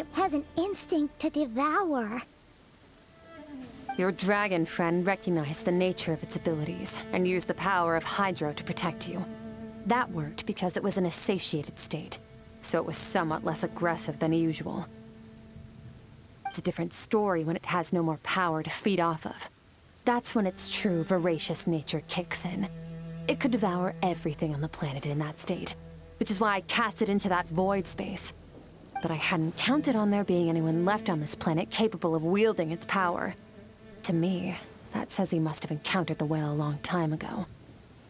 it has an instinct to devour. Your dragon friend recognized the nature of its abilities and used the power of Hydro to protect you. That worked because it was in a satiated state, so it was somewhat less aggressive than usual. It's a different story when it has no more power to feed off of. That's when its true voracious nature kicks in. It could devour everything on the planet in that state, which is why I cast it into that void space. But I hadn't counted on there being anyone left on this planet capable of wielding its power. To me, that says he must have encountered the whale a long time ago.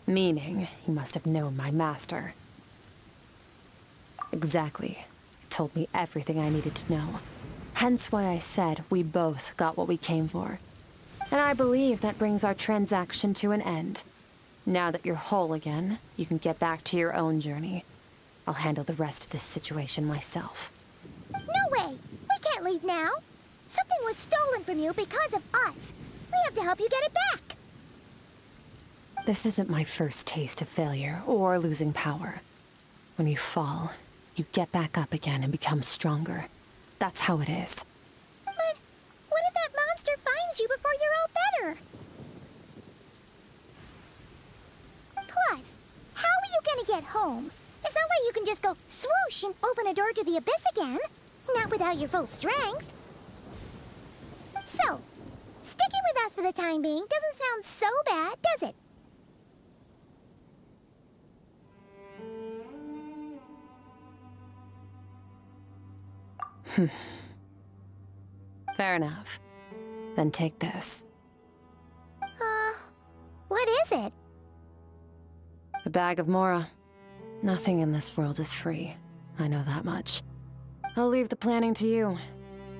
Meaning, he must have known my master. Exactly. It told me everything I needed to know. Hence why I said we both got what we came for. And I believe that brings our transaction to an end. Now that you're whole again, you can get back to your own journey. I'll handle the rest of this situation myself. No way! We can't leave now! Something was stolen from you because of us. We have to help you get it back. This isn't my first taste of failure or losing power. When you fall, you get back up again and become stronger. That's how it is. But what if that monster finds you before you're all better? Plus, how are you gonna get home? It's not like you can just go swoosh and open a door to the abyss again. Not without your full strength. So, sticking with us for the time being doesn't sound so bad, does it? Fair enough. Then take this. What is it? A bag of Mora. Nothing in this world is free. I know that much. I'll leave the planning to you.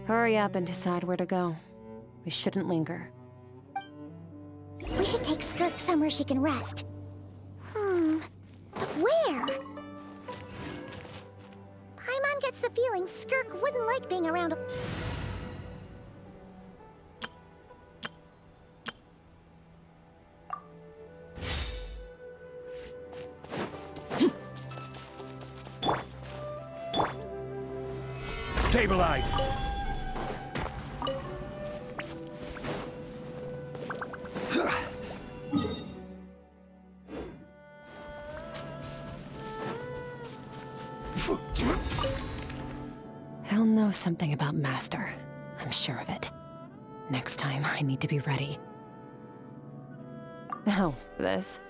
Hurry up and decide where to go. We shouldn't linger. We should take Skirk somewhere she can rest. But where? Paimon gets the feeling Skirk wouldn't like being around a... Stabilize! He'll know something about Master. I'm sure of it. Next time, I need to be ready. Oh, this.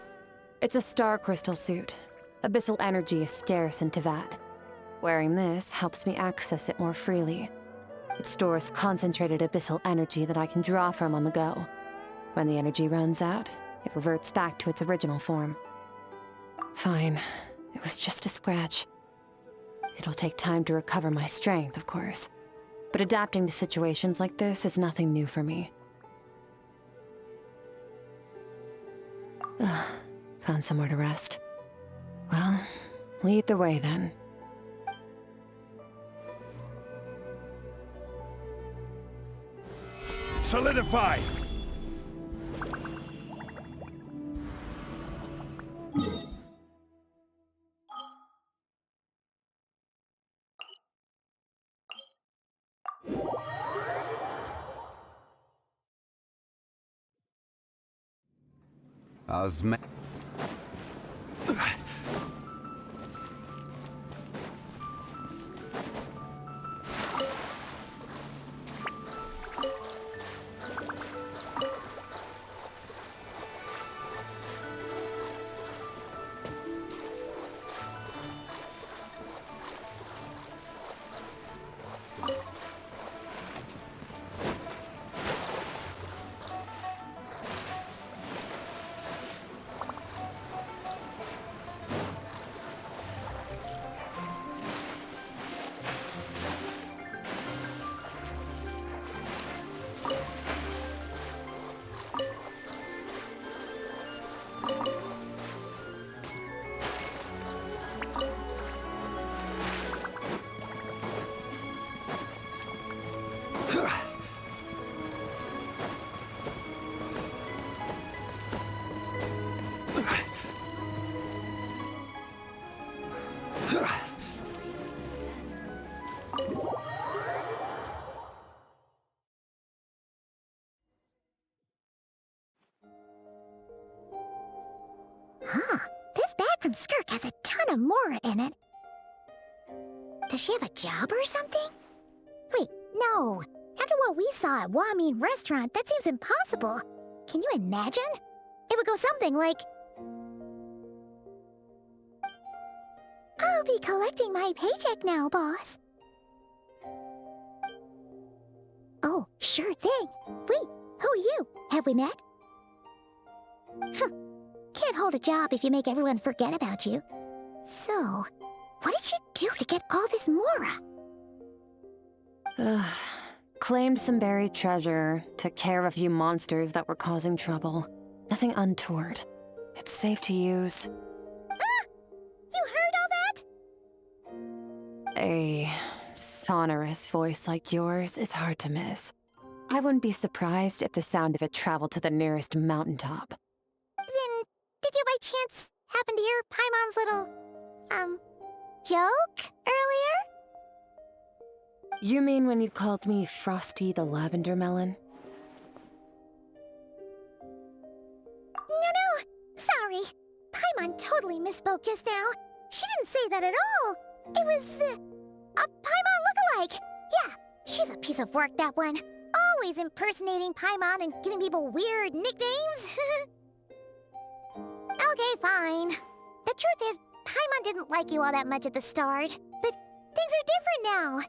It's a star crystal suit. Abyssal energy is scarce in Teyvat. Wearing this helps me access it more freely. It stores concentrated abyssal energy that I can draw from on the go. When the energy runs out, it reverts back to its original form. Fine. It was just a scratch. It'll take time to recover my strength, of course. But adapting to situations like this is nothing new for me. Found somewhere to rest. Well, lead the way then. Solidify! Damn, Skirk has a ton of Mora in it. Does she have a job or something? Wait, no. After what we saw at Wamin Restaurant, that seems impossible. Can you imagine? It would go something like... I'll be collecting my paycheck now, boss. Oh, sure thing. Wait, who are you? Have we met? Can't hold a job if you make everyone forget about you. So, what did you do to get all this Mora? Claimed some buried treasure, took care of a few monsters that were causing trouble. Nothing untoward. It's safe to use. Ah! You heard all that? A sonorous voice like yours is hard to miss. I wouldn't be surprised if the sound of it traveled to the nearest mountaintop. Then, did you by chance happen to hear Paimon's little, joke earlier? You mean when you called me Frosty the Lavender Melon? No, sorry. Paimon totally misspoke just now. She didn't say that at all. It was, a Paimon lookalike. Yeah, she's a piece of work, that one. Always impersonating Paimon and giving people weird nicknames. Okay, fine. The truth is, Paimon didn't like you all that much at the start, but things are different now.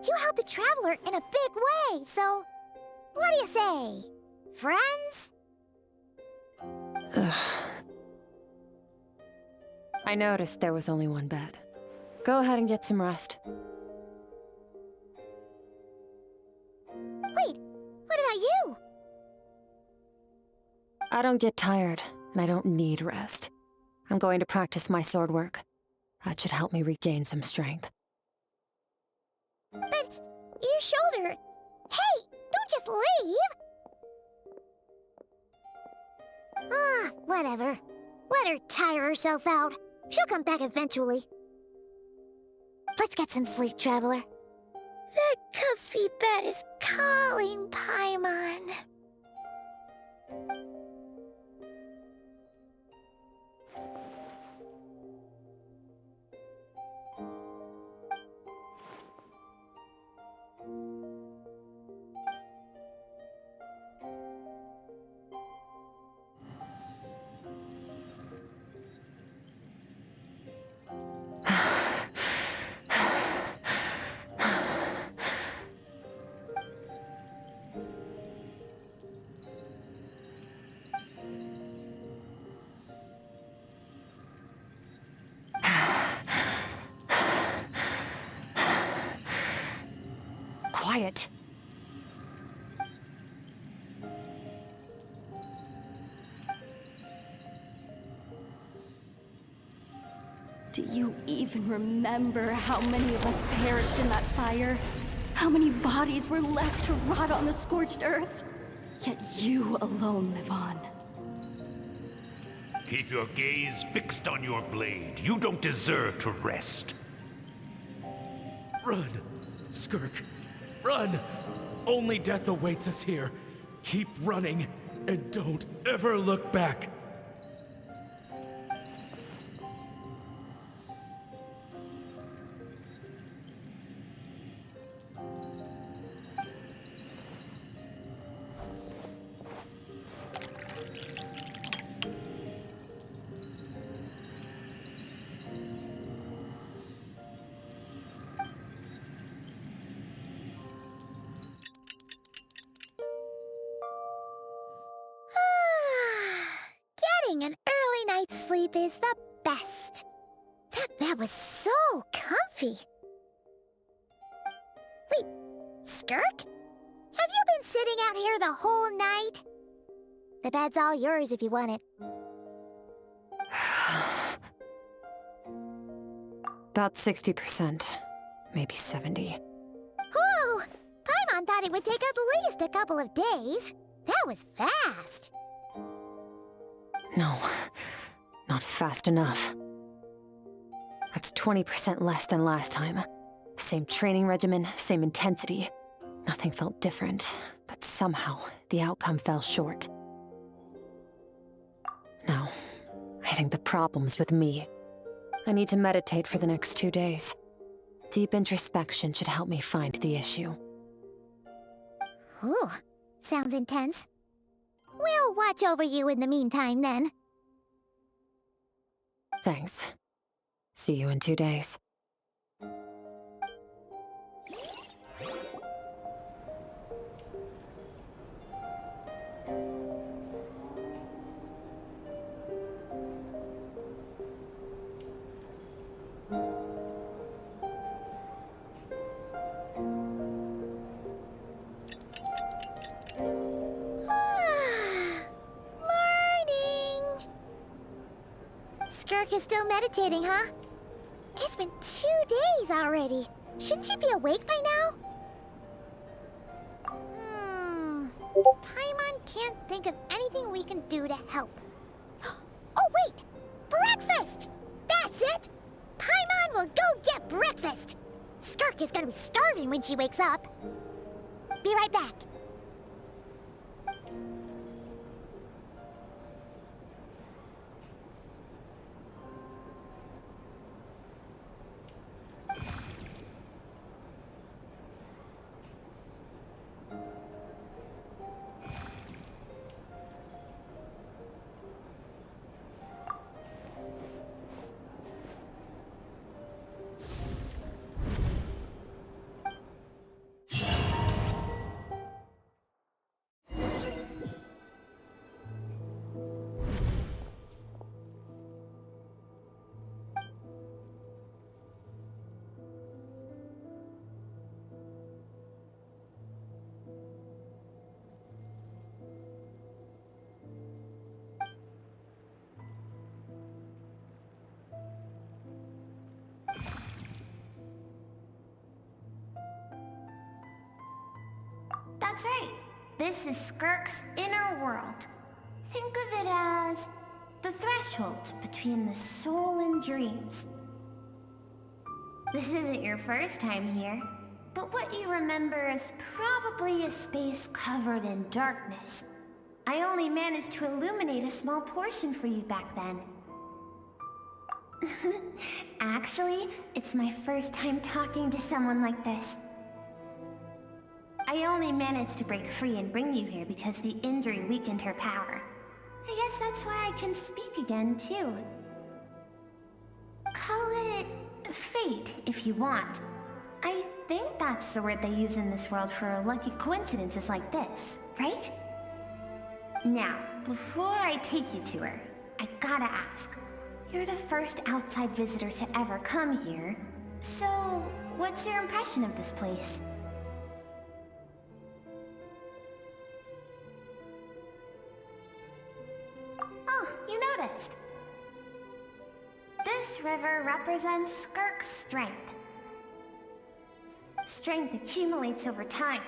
You helped the Traveler in a big way, so... What do you say? Friends? Ugh. I noticed there was only one bed. Go ahead and get some rest. Wait, what about you? I don't get tired, and I don't need rest. I'm going to practice my sword work. That should help me regain some strength. But your shoulder... Hey, don't just leave! Ah, whatever. Let her tire herself out. She'll come back eventually. Let's get some sleep, Traveler. That comfy bed is calling, Paimon. Quiet. Do you even remember how many of us perished in that fire? How many bodies were left to rot on the scorched earth? Yet you alone live on. Keep your gaze fixed on your blade. You don't deserve to rest. Run, Skirk. Run! Only death awaits us here. Keep running, and don't ever look back. Getting an early night's sleep is the best. That bed was so comfy. Wait, Skirk? Have you been sitting out here the whole night? The bed's all yours if you want it. About 60%, maybe 70. Whoa! Paimon thought it would take at least a couple of days. That was fast. No, not fast enough. That's 20% less than last time. Same training regimen, same intensity. Nothing felt different, but somehow the outcome fell short. No, I think the problem's with me. I need to meditate for the next 2 days. Deep introspection should help me find the issue. Ooh, sounds intense. We'll watch over you in the meantime, then. Thanks. See you in 2 days. Skirk is still meditating, huh? It's been 2 days already. Shouldn't she be awake by now? Paimon can't think of anything we can do to help. Oh, wait! Breakfast! That's it! Paimon will go get breakfast! Skirk is gonna be starving when she wakes up. Be right back. That's right. This is Skirk's inner world. Think of it as the threshold between the soul and dreams. This isn't your first time here, but what you remember is probably a space covered in darkness. I only managed to illuminate a small portion for you back then. Actually, it's my first time talking to someone like this. I only managed to break free and bring you here because the injury weakened her power. I guess that's why I can speak again, too. Call it fate, if you want. I think that's the word they use in this world for lucky coincidences like this, right? Now, before I take you to her, I gotta ask. You're the first outside visitor to ever come here, so what's your impression of this place? Oh, you noticed. This river represents Skirk's strength. Strength accumulates over time.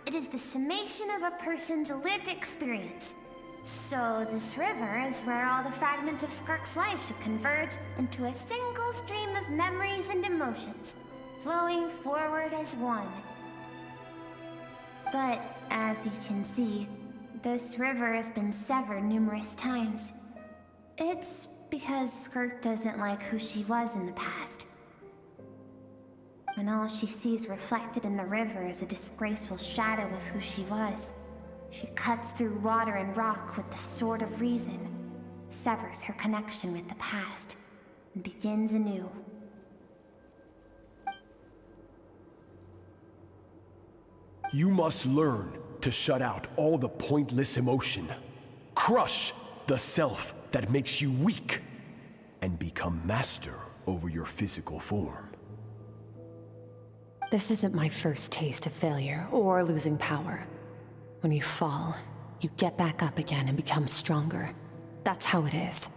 It is the summation of a person's lived experience. So this river is where all the fragments of Skirk's life should converge into a single stream of memories and emotions, flowing forward as one. But as you can see, this river has been severed numerous times. It's because Skirk doesn't like who she was in the past. When all she sees reflected in the river is a disgraceful shadow of who she was, she cuts through water and rock with the sword of reason, severs her connection with the past, and begins anew. You must learn to shut out all the pointless emotion. Crush the self that makes you weak, and become master over your physical form. This isn't my first taste of failure or losing power. When you fall, you get back up again and become stronger. That's how it is.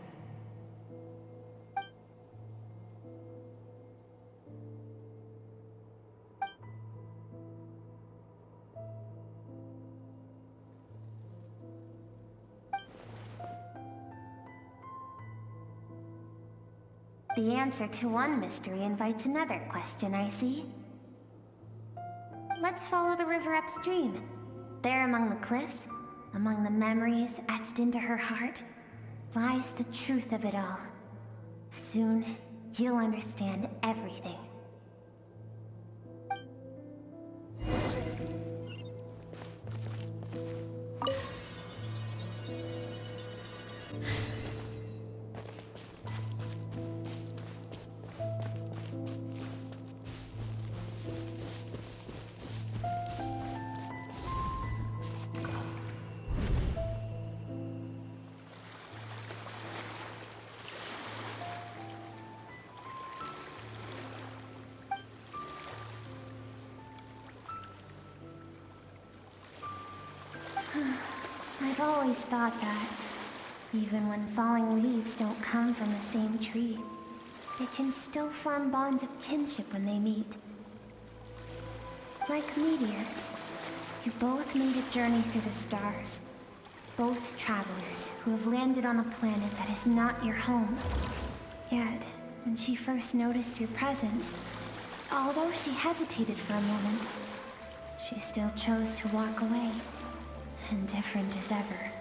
The answer to one mystery invites another question, I see. Let's follow the river upstream. There among the cliffs, among the memories etched into her heart, lies the truth of it all. Soon, you'll understand everything. I've always thought that, even when falling leaves don't come from the same tree, they can still form bonds of kinship when they meet. Like meteors, you both made a journey through the stars. Both travelers who have landed on a planet that is not your home. Yet, when she first noticed your presence, although she hesitated for a moment, she still chose to walk away. Indifferent as ever.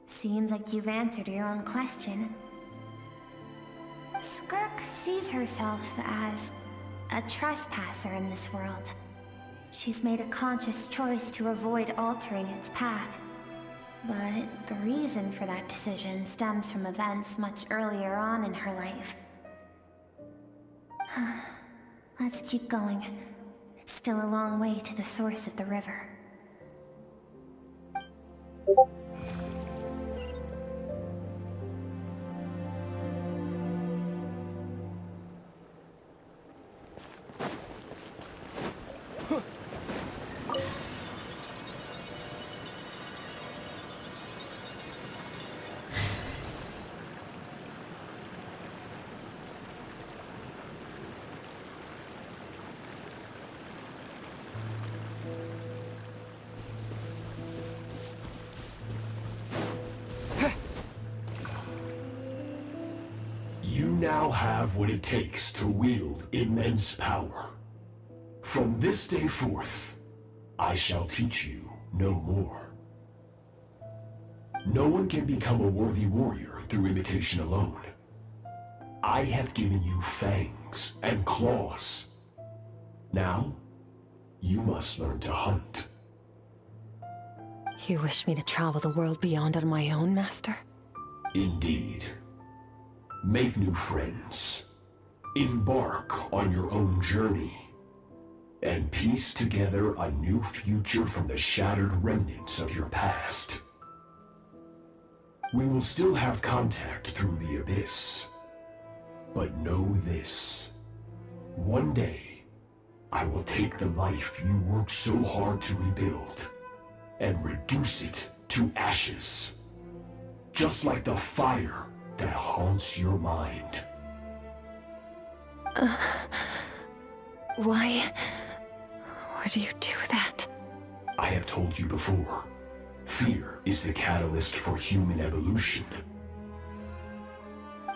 Seems like you've answered your own question. Skirk sees herself as a trespasser in this world. She's made a conscious choice to avoid altering its path. But the reason for that decision stems from events much earlier on in her life. Let's keep going. It's still a long way to the source of the river. Now have what it takes to wield immense power. From this day forth, I shall teach you no more. No one can become a worthy warrior through imitation alone. I have given you fangs and claws. Now, you must learn to hunt. You wish me to travel the world beyond on my own, Master? Indeed. Make new friends, embark on your own journey, and piece together a new future from the shattered remnants of your past. We will still have contact through the abyss, but know this. One day, I will take the life you worked so hard to rebuild, and reduce it to ashes, just like the fire that haunts your mind. Why do you do that? I have told you before, fear is the catalyst for human evolution.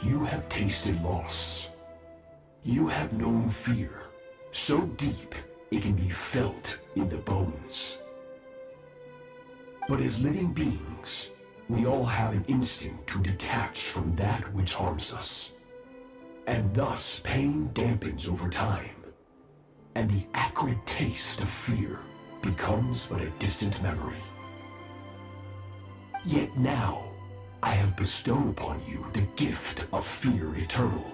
You have tasted loss. You have known fear, so deep it can be felt in the bones. But as living beings, we all have an instinct to detach from that which harms us. And thus, pain dampens over time, and the acrid taste of fear becomes but a distant memory. Yet now, I have bestowed upon you the gift of fear eternal.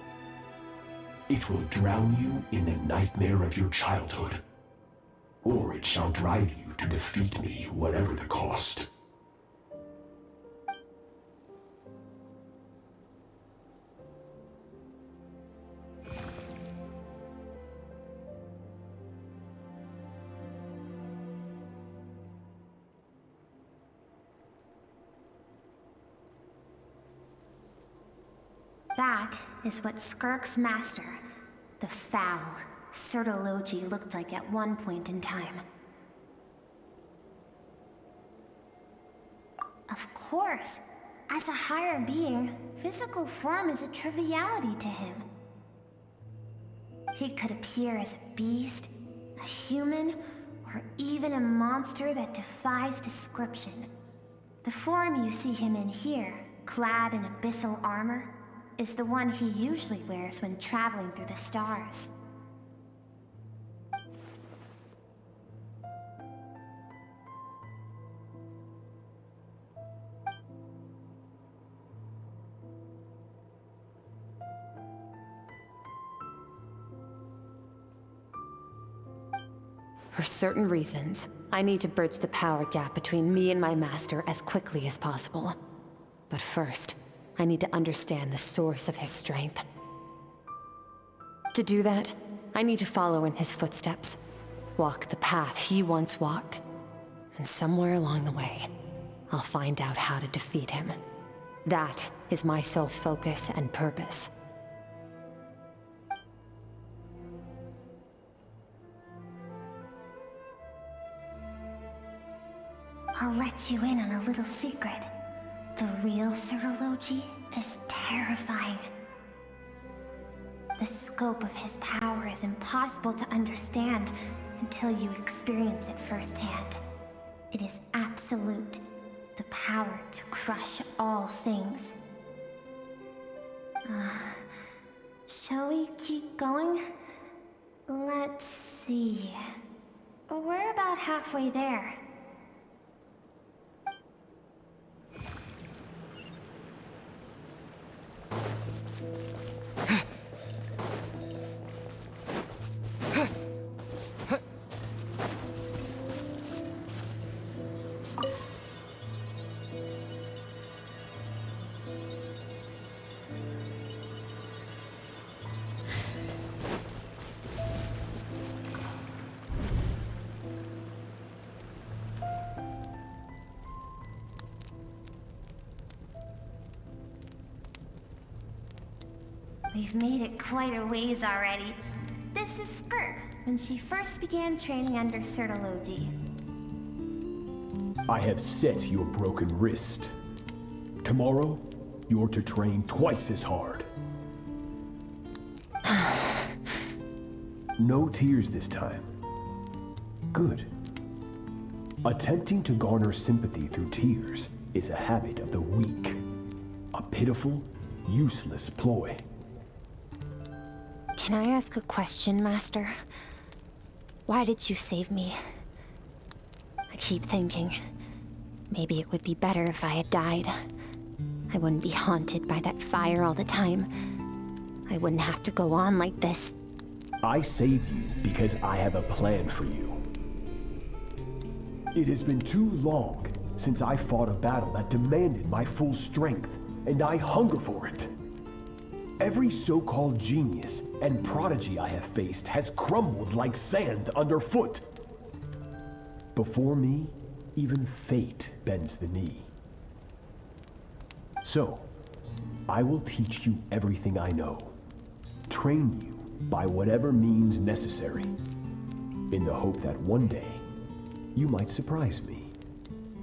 It will drown you in the nightmare of your childhood, or it shall drive you to defeat me, whatever the cost. That is what Skirk's master, The foul Surtalogi looked like at one point in time. Of course, as a higher being, physical form is a triviality to him. He could appear as a beast, a human, or even a monster that defies description. The form you see him in here, clad in abyssal armor, is the one he usually wears when traveling through the stars. For certain reasons, I need to bridge the power gap between me and my master as quickly as possible. But first, I need to understand the source of his strength. To do that, I need to follow in his footsteps, walk the path he once walked, and somewhere along the way, I'll find out how to defeat him. That is my sole focus and purpose. I'll let you in on a little secret. The real Surtalogi is terrifying. The scope of his power is impossible to understand until you experience it firsthand. It is absolute, the power to crush all things. Shall we keep going? Let's see. We're about halfway there. We've made it quite a ways already. This is Skirk, when she first began training under Surtalogi. I have set your broken wrist. Tomorrow, you're to train twice as hard. No tears this time. Good. Attempting to garner sympathy through tears is a habit of the weak. A pitiful, useless ploy. Can I ask a question, Master? Why did you save me? I keep thinking, maybe it would be better if I had died. I wouldn't be haunted by that fire all the time. I wouldn't have to go on like this. I saved you because I have a plan for you. It has been too long since I fought a battle that demanded my full strength, and I hunger for it. Every so-called genius and prodigy I have faced has crumbled like sand underfoot. Before me, even fate bends the knee. So, I will teach you everything I know. Train you by whatever means necessary, in the hope that one day, you might surprise me.